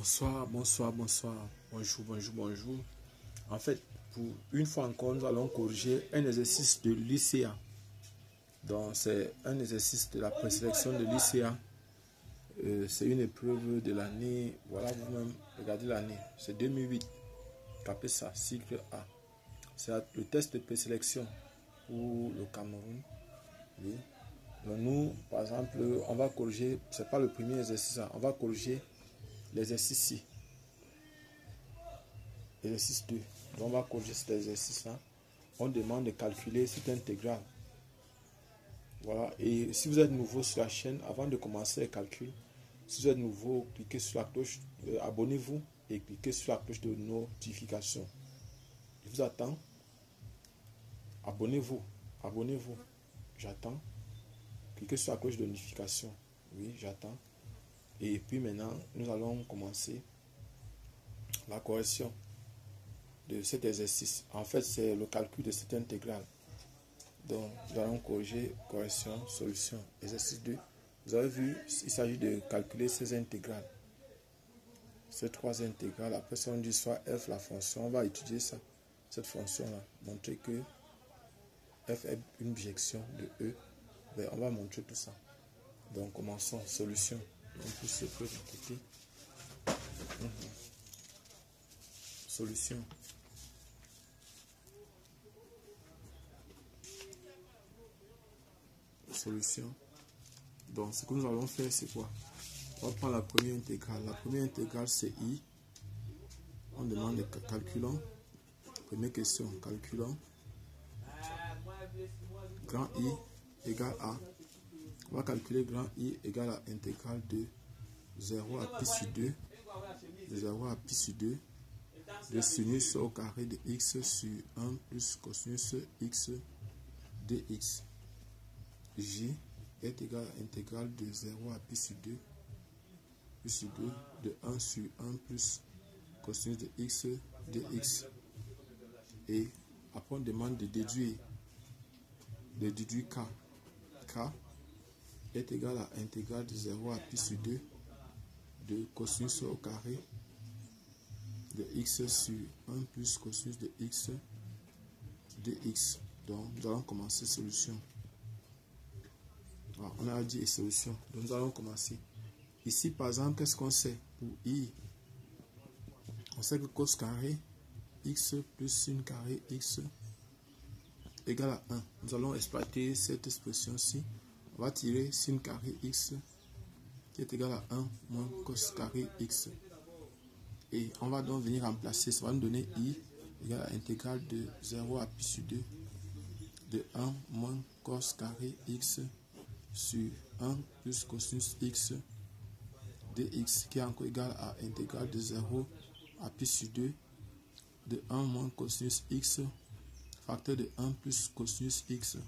Bonsoir, bonsoir, bonsoir, bonjour, bonjour, bonjour. En fait, pour une fois encore, nous allons corriger un exercice de l'ICA. Donc, c'est un exercice de la présélection de l'ICA. C'est une épreuve de l'année. Voilà, vous-même, regardez l'année. C'est 2008. Tapez ça, cycle A. C'est le test de présélection pour le Cameroun. Oui. Donc, nous, par exemple, on va corriger, c'est pas le premier exercice, on va corriger l'exercice ci. Exercice 2. Donc, on va corriger cet exercice-là. On demande de calculer cette intégrale. Voilà. Et si vous êtes nouveau sur la chaîne, avant de commencer les calculs, si vous êtes nouveau, cliquez sur la cloche, abonnez-vous et cliquez sur la cloche de notification. Je vous attends. Abonnez-vous. Abonnez-vous. J'attends. Cliquez sur la cloche de notification. Oui, j'attends. Et puis maintenant, nous allons commencer la correction de cet exercice. En fait, c'est le calcul de cette intégrale. Donc, nous allons corriger, correction, solution. Exercice 2. Vous avez vu, il s'agit de calculer ces intégrales. Ces trois intégrales. Après ça, on dit soit f la fonction. On va étudier ça, cette fonction-là. Montrer que f est une bijection de e. Ben, on va montrer tout ça. Donc, commençons. Solution. On pousse ce peu de côté. Solution. Solution. Donc, ce que nous allons faire, c'est quoi? On va prendre la première intégrale. La première intégrale, c'est i. On demande de calculons. Première question, calculons. Grand I égale A. On va calculer grand I égale à intégrale de 0 à pi sur 2. De 0 à pi sur 2. De sinus au carré de x sur 1 plus cosinus x dx. J est égal à intégrale de 0 à pi sur 2. Pi sur 2 de 1 sur 1 plus cosinus de x dx. Et après on demande de déduire K. K est égal à intégrale de 0 à pi sur 2 de cosinus au carré de x sur 1 plus cosinus de x dx. Donc nous allons commencer solution. Alors, on a dit solution. Donc nous allons commencer. Ici par exemple, qu'est-ce qu'on sait pour i? On sait que cos carré x plus sin carré x égale à 1. Nous allons exploiter cette expression-ci. On va tirer sin carré x qui est égal à 1 moins cos carré x. Et on va donc venir remplacer. Ça va nous donner i égale à intégrale de 0 à pi sur 2 de 1 moins cos carré x sur 1 plus cosinus x dx qui est encore égal à intégrale de 0 à pi sur 2 de 1 moins cosinus x facteur de 1 plus cosinus x,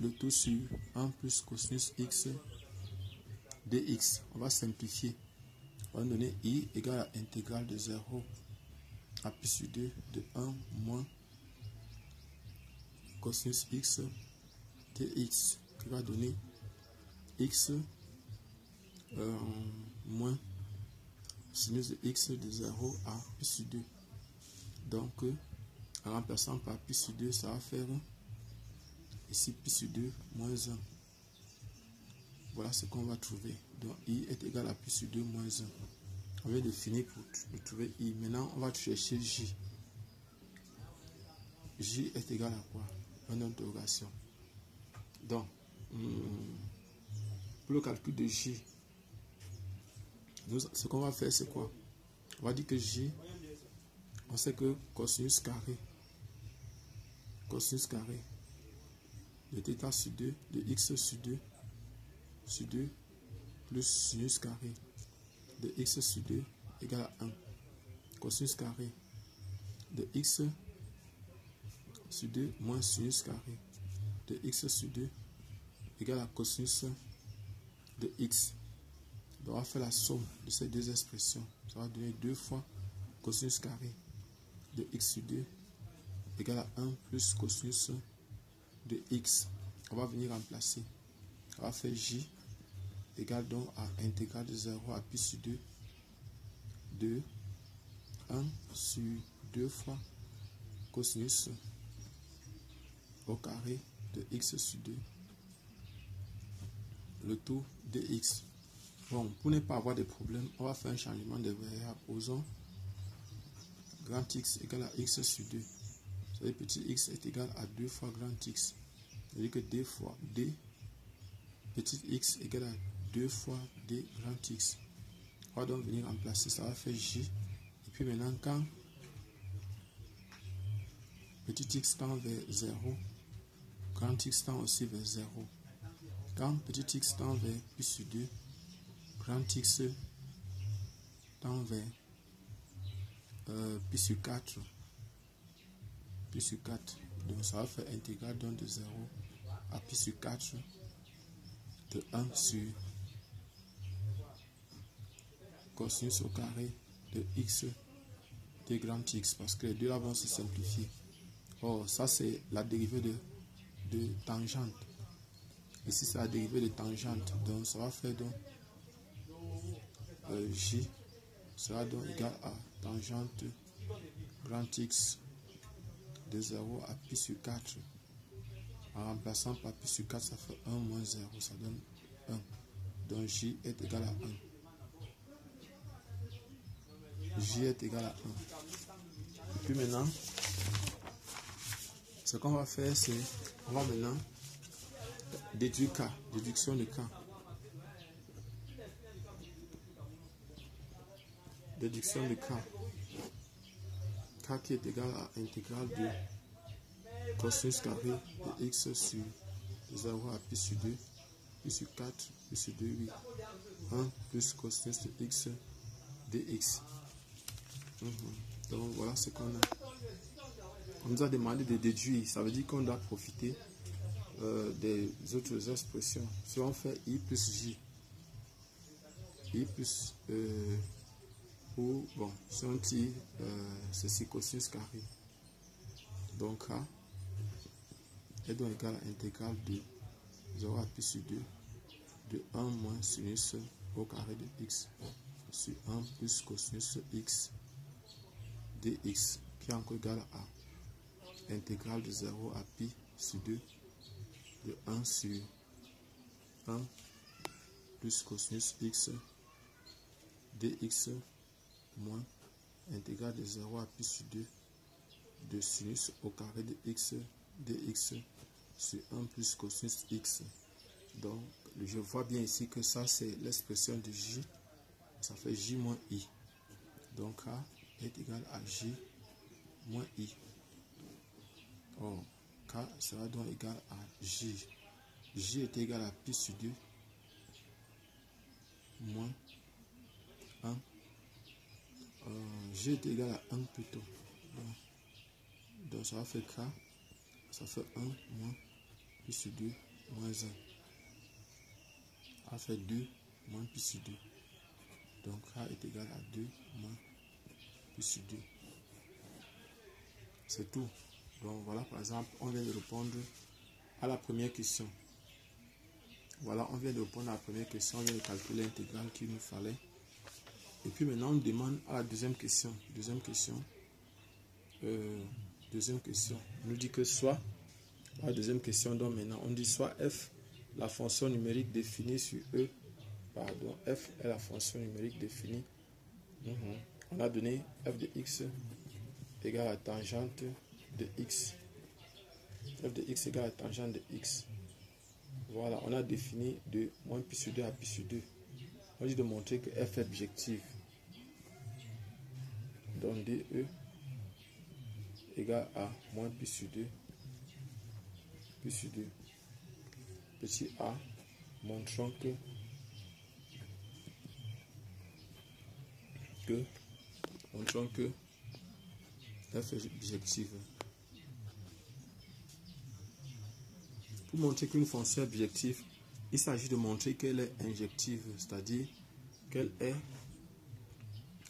le tout sur 1 plus cosinus x dx. On va simplifier. On va donner i égale à intégrale de 0 à pi sur 2 de 1 moins cosinus x dx qui va donner x moins sinus de x de 0 à pi sur 2. Donc, en remplaçant par pi sur 2, ça va faire ici pi sur 2 moins 1. Voilà ce qu'on va trouver. Donc, i est égal à pi sur 2 moins 1. On vient de finir pour trouver i. Maintenant, on va chercher j. J est égal à quoi? Une interrogation. Donc, pour le calcul de j, ce qu'on va faire, c'est quoi? On va dire que j, on sait que cosinus carré de θ sur 2 de x sur 2 plus sinus carré de x sur 2 égale à 1. Cosinus carré de x sur 2 moins sinus carré de x sur 2 égale à cosinus de x. Donc on va faire la somme de ces deux expressions. Ça va donner 2 fois cosinus carré de x sur 2 égale à 1 plus cosinus de x. On va venir remplacer. On va faire j égale donc à intégrale de 0 à pi sur 2 de 1 sur 2 fois cosinus au carré de x sur 2, le tout de x. Bon, pour ne pas avoir de problème, on va faire un changement de variable. Posons grand X égale à x sur 2. C'est-à-dire petit x est égal à 2 fois grand X. C'est-à-dire que 2 fois d petit x égale à 2 fois d grand X. On va donc venir remplacer, ça va faire j. Et puis maintenant, quand petit x tend vers 0, grand X tend aussi vers 0. Quand petit x tend vers pi sur 2, grand X tend vers pi sur 4. Pi sur 4. Donc ça va faire intégrale donc de 0 à pi sur 4 de 1 sur cosinus au carré de x de grand X, parce que les deux là vont se simplifier. Or, ça c'est la dérivée de tangente. Ici c'est la dérivée de tangente. Donc ça va faire donc J sera donc égal à tangente grand X de 0 à pi sur 4. En remplaçant par pi sur 4, ça fait 1 moins 0, ça donne 1. Donc J est égal à 1. J est égal à 1. Et puis maintenant, ce qu'on va faire, c'est on va maintenant déduire K, déduction de K. Déduction de K. K qui est égal à intégrale de cosinus carré de x sur 0 à pi sur 2, pi sur 4, pi sur 2, 8. 1 plus cosinus de x dx. Donc voilà ce qu'on a. On nous a demandé de déduire, ça veut dire qu'on doit profiter des autres expressions. Si on fait i plus j, i plus ou bon, si on tire ceci cosinus carré, donc K est donc égal à intégrale de 0 à pi sur 2 de 1 moins sinus au carré de x sur 1 plus cosinus x dx, qui est encore égal à intégrale de 0 à pi sur 2 de 1 sur 1 plus cosinus x dx moins intégrale de 0 à pi sur 2 de sinus au carré de x dx sur 1 plus cosinus x. Donc je vois bien ici que ça c'est l'expression de j, ça fait j moins i. Donc K est égal à j moins i. Or K sera donc égal à j. J est égal à pi sur 2 moins 1. J est égal à 1 plutôt. Donc ça va faire K, ça fait 1 moins pi sur 2 moins 1. Ça va faire 2 moins pi sur 2. Donc K est égal à 2 moins pi sur 2. C'est tout. Donc voilà, par exemple, on vient de répondre à la première question. Voilà, on vient de répondre à la première question, on vient de calculer l'intégrale qu'il nous fallait. Et puis maintenant, on demande à la deuxième question. Deuxième question. On nous dit que soit, la deuxième question, donc maintenant, on dit soit f, la fonction numérique définie sur E, pardon, f est la fonction numérique définie. On a donné f de x égale à tangente de x. F de x égale à tangente de x. Voilà, on a défini de moins pi sur 2 à pi sur 2. On dit de montrer que f est bijective. Donc DE égale à moins pi sur 2, pi sur 2. Petit a, montrons que f est bijective. Pour montrer qu'une fonction est bijective, il s'agit de montrer qu'elle est injective, c'est-à-dire qu'elle est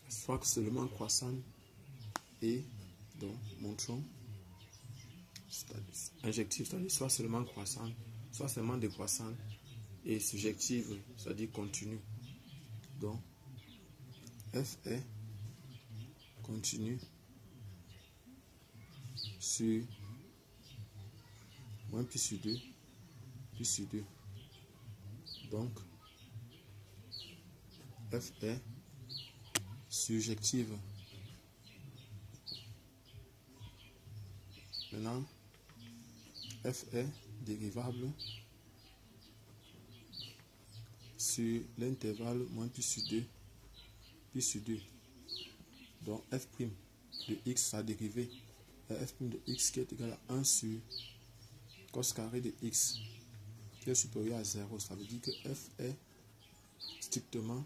soit seulement croissante et donc montrons injective, c'est-à-dire soit seulement croissante, soit seulement décroissante et surjective, c'est-à-dire continue. Donc, f est continue sur moins pi sur 2, pi sur 2. Donc, f est surjective. Maintenant, f est dérivable sur l'intervalle moins pi sur 2, pi sur 2. Donc, f' de x, sa dérivée, est f' de x qui est égal à 1 sur cos carré de x, qui est supérieur à 0. Ça veut dire que f est strictement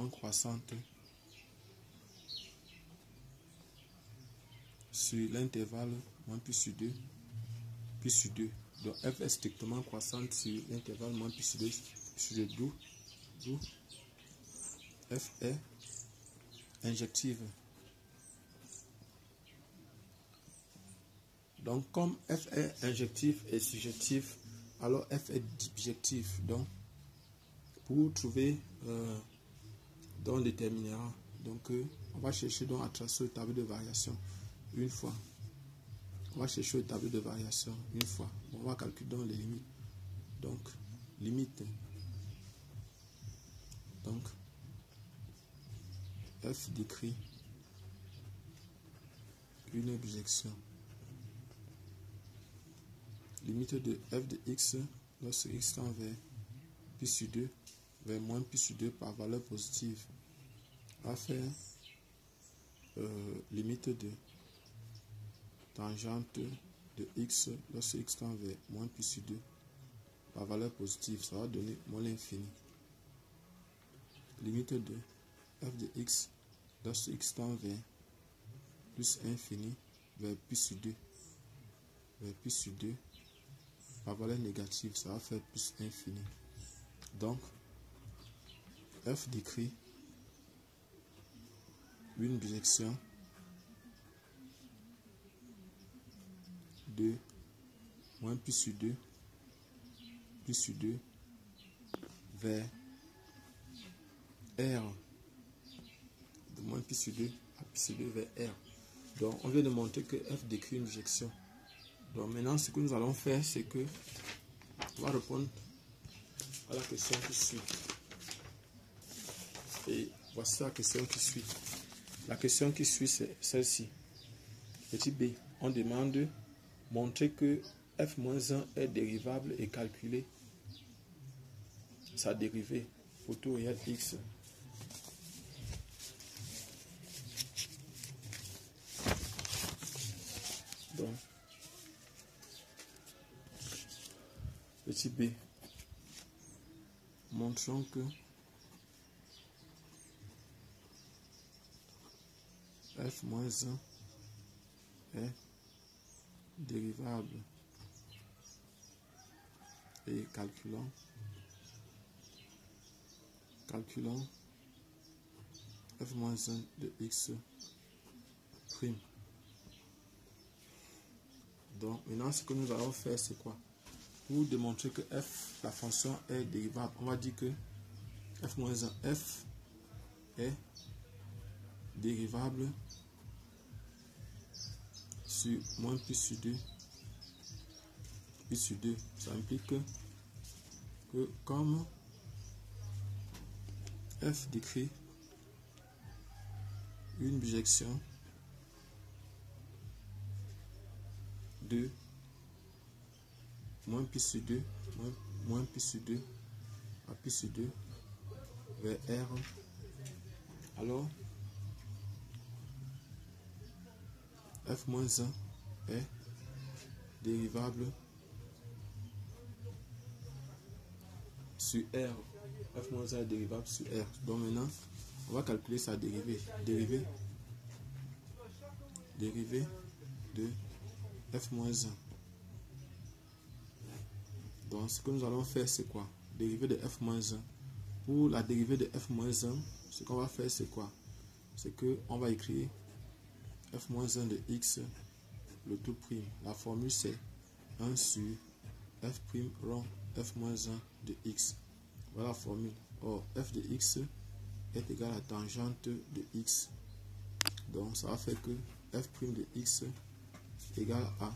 croissante sur l'intervalle moins pi sur 2, pi sur 2. Donc f est strictement croissante sur l'intervalle moins pi sur 2, sur le d'où f est injective. Donc comme f est injectif et surjectif, alors f est bijectif. Donc pour trouver dans le déterminant, donc on va chercher donc à tracer le tableau de variation une fois. On va chercher le tableau de variation une fois. On va calculer donc les limites. Donc limite. Donc f décrit une bijection. Limite de f de x lorsque x tend vers pi sur 2 vers moins pi sur 2 par valeur positive. On va faire limite de tangente de x lorsque x tend vers moins pi sur 2 par valeur positive. Ça va donner moins l'infini. Limite de f de x lorsque x tend vers plus infini vers pi sur 2 par valeur négative, ça va faire plus infini. Donc f décrit une bijection de moins pi sur 2 vers R, de moins pi sur 2 à pi sur 2 vers R. Donc on vient de montrer que f décrit une bijection. Donc maintenant ce que nous allons faire, c'est que on va répondre à la question qui suit. Et voici la question qui suit. La question qui suit, c'est celle-ci. Petit b, on demande montrer que f-1 est dérivable et calculer sa dérivée pour tout réel x. Donc, petit b, montrons que f-1 est dérivable et calculons f-1 de x prime. Donc maintenant ce que nous allons faire, c'est quoi? Pour démontrer que f, la fonction est dérivable, on va dire que f-1 f est dérivable sur moins pi sur 2 pi sur 2. Ça implique que comme f décrit une bijection de moins pi sur 2 moins pi sur 2 à pi sur 2 vers R, alors f-1 est dérivable sur R. f-1 est dérivable sur R. Donc maintenant, on va calculer sa dérivée. Dérivée de f-1. Donc ce que nous allons faire, c'est quoi? Dérivée de f-1. Pour la dérivée de f-1, ce qu'on va faire, c'est quoi? C'est que on va écrire f-1 de x, le tout prime. La formule, c'est 1 sur f' rond f moins 1 de x. Voilà la formule. Or, f de x est égal à tangente de x. Donc, ça va faire que f' de x égale à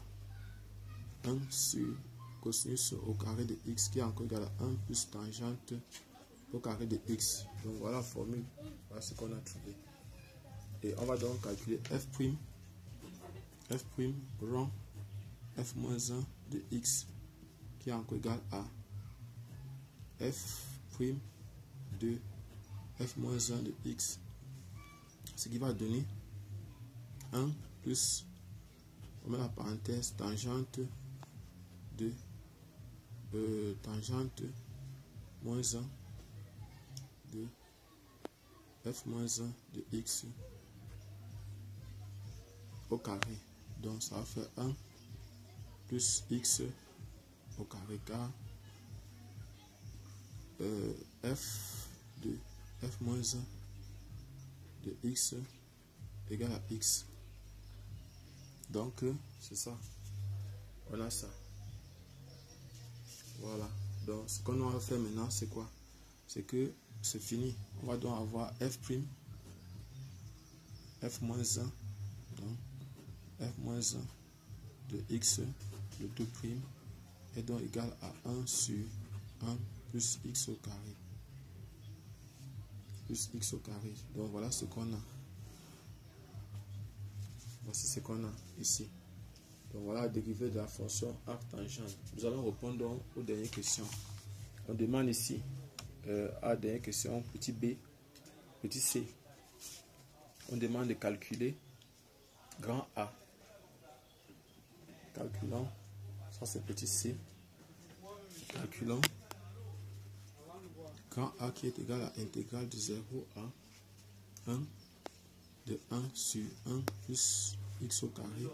1 sur cosinus au carré de x qui est encore égal à 1 plus tangente au carré de x. Donc, voilà la formule. Voilà ce qu'on a trouvé. Et on va donc calculer f' rond f moins 1 de x qui est encore égal à f' de f moins 1 de x, ce qui va donner 1 plus, on met la parenthèse, tangente de tangente moins 1 de f moins 1 de x au carré. Donc ça va faire 1 plus x au carré car f de f moins 1 de x égale à x. Donc c'est ça. On a ça. Voilà. Donc ce qu'on va faire maintenant c'est quoi? C'est que c'est fini. On va donc avoir f' f moins 1. Donc f moins 1 de x, le tout prime, est donc égal à 1 sur 1 plus x au carré. Plus x au carré. Donc voilà ce qu'on a. Voici ce qu'on a ici. Donc voilà la dérivée de la fonction arc-tangente. Nous allons répondre donc aux dernières questions. On demande ici, à la dernière question, petit b, petit c. On demande de calculer grand A. Calculons, ça c'est petit c. Calculons grand A qui est égal à intégrale de 0 à 1 de 1 sur 1 plus x au carré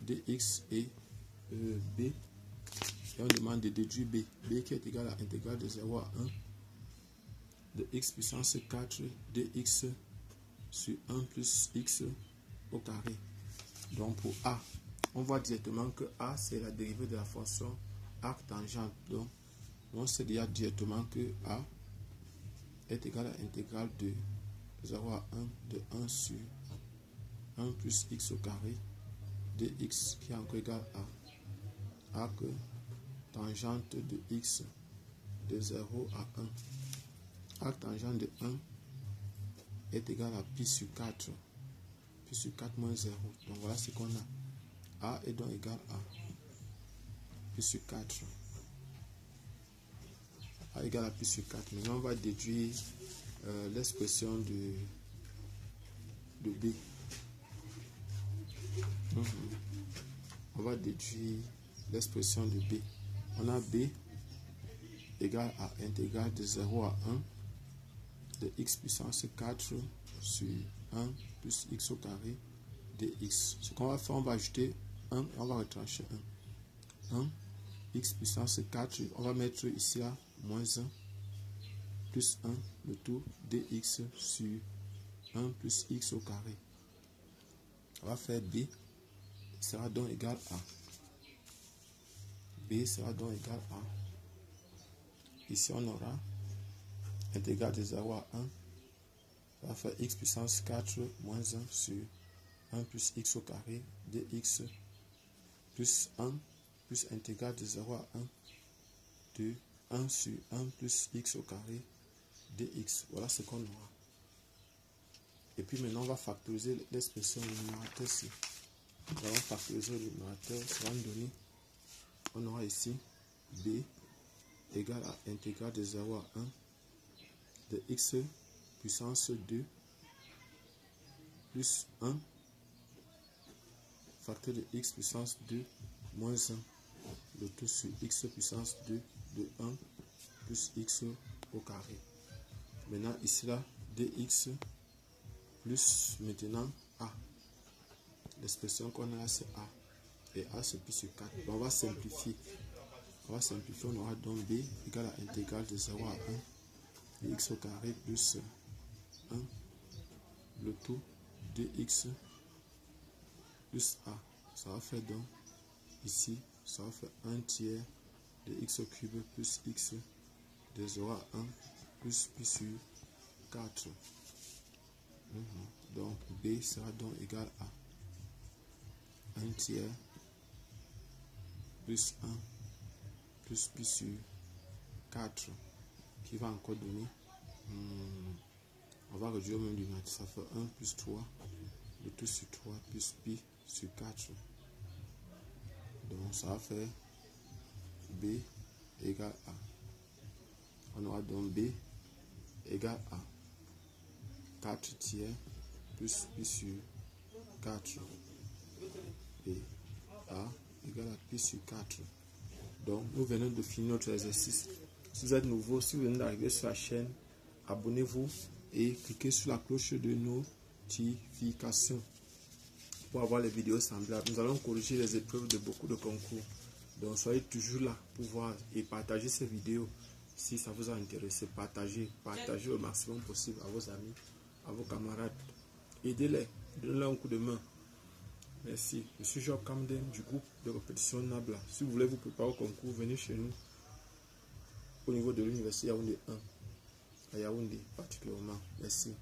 dx et b. Et on demande de déduire b. B qui est égal à intégrale de 0 à 1 de x puissance 4 dx sur 1 plus x au carré. Donc pour A, on voit directement que A c'est la dérivée de la fonction arc-tangente. Donc on sait déjà directement que A est égal à intégrale de 0 à 1 de 1 sur 1 plus x au carré dx qui est encore égal à arc tangente de x de 0 à 1. Arc tangente de 1 est égal à pi sur 4. Pi sur 4 moins 0. Donc voilà ce qu'on a. A est donc égal à pi sur 4. A égale à pi sur 4. Maintenant on va déduire l'expression de B. On va déduire l'expression de B. On a B égale à intégrale de 0 à 1 de x puissance 4 sur 1 plus x au carré dx. Ce qu'on va faire, on va ajouter 1 et on va retrancher 1. 1 x puissance 4, on va mettre ici là moins 1 plus 1 le tout dx sur 1 plus x au carré. On va faire B sera donc égal à B sera donc égal à, ici on aura intégrale de 0 à 1, on va faire x puissance 4 moins 1 sur 1 plus x au carré dx plus 1 plus intégrale de 0 à 1 de 1 sur 1 plus x au carré dx. Voilà ce qu'on aura. Et puis maintenant on va factoriser l'expression du numérateur ici. Nous allons factoriser le numérateur, ça va nous donner, on aura ici b égale à intégrale de 0 à 1 de x puissance 2 plus 1 facteur de x puissance 2 moins 1 le tout sur x puissance 2 de 1 plus x au carré. Maintenant ici là dx plus maintenant a. L'expression qu'on a là c'est a. Et a c'est pi sur 4. Donc on va simplifier. On aura donc b égale à intégrale de 0 à 1 de x au carré plus 1 le tout de x plus a. Ça va faire donc ici, ça va faire 1 tiers de x au cube plus x de 0 à 1 plus pi sur 4. Donc b sera donc égal à 1 tiers plus 1 plus pi sur 4 qui va encore donner, on va réduire au même du maths, ça fait 1 plus 3 de tout sur 3 plus pi sur 4. Donc ça va faire b égale à, on aura donc b égale à 4 tiers plus pi sur 4 et a égale à pi sur 4. Donc nous venons de finir notre exercice. Si vous êtes nouveau, si vous venez d'arriver sur la chaîne, abonnez-vous et cliquez sur la cloche de notification pour avoir les vidéos semblables. Nous allons corriger les épreuves de beaucoup de concours. Donc soyez toujours là pour voir et partager ces vidéos si ça vous a intéressé. Partagez au maximum possible à vos amis, à vos camarades. Aidez-les, donnez-leur un coup de main. Merci. Je suis Job Camden du groupe de répétition Nabla. Si vous voulez vous préparer au concours, venez chez nous au niveau de l'université Yaoundé 1, à Yaoundé particulièrement. Merci.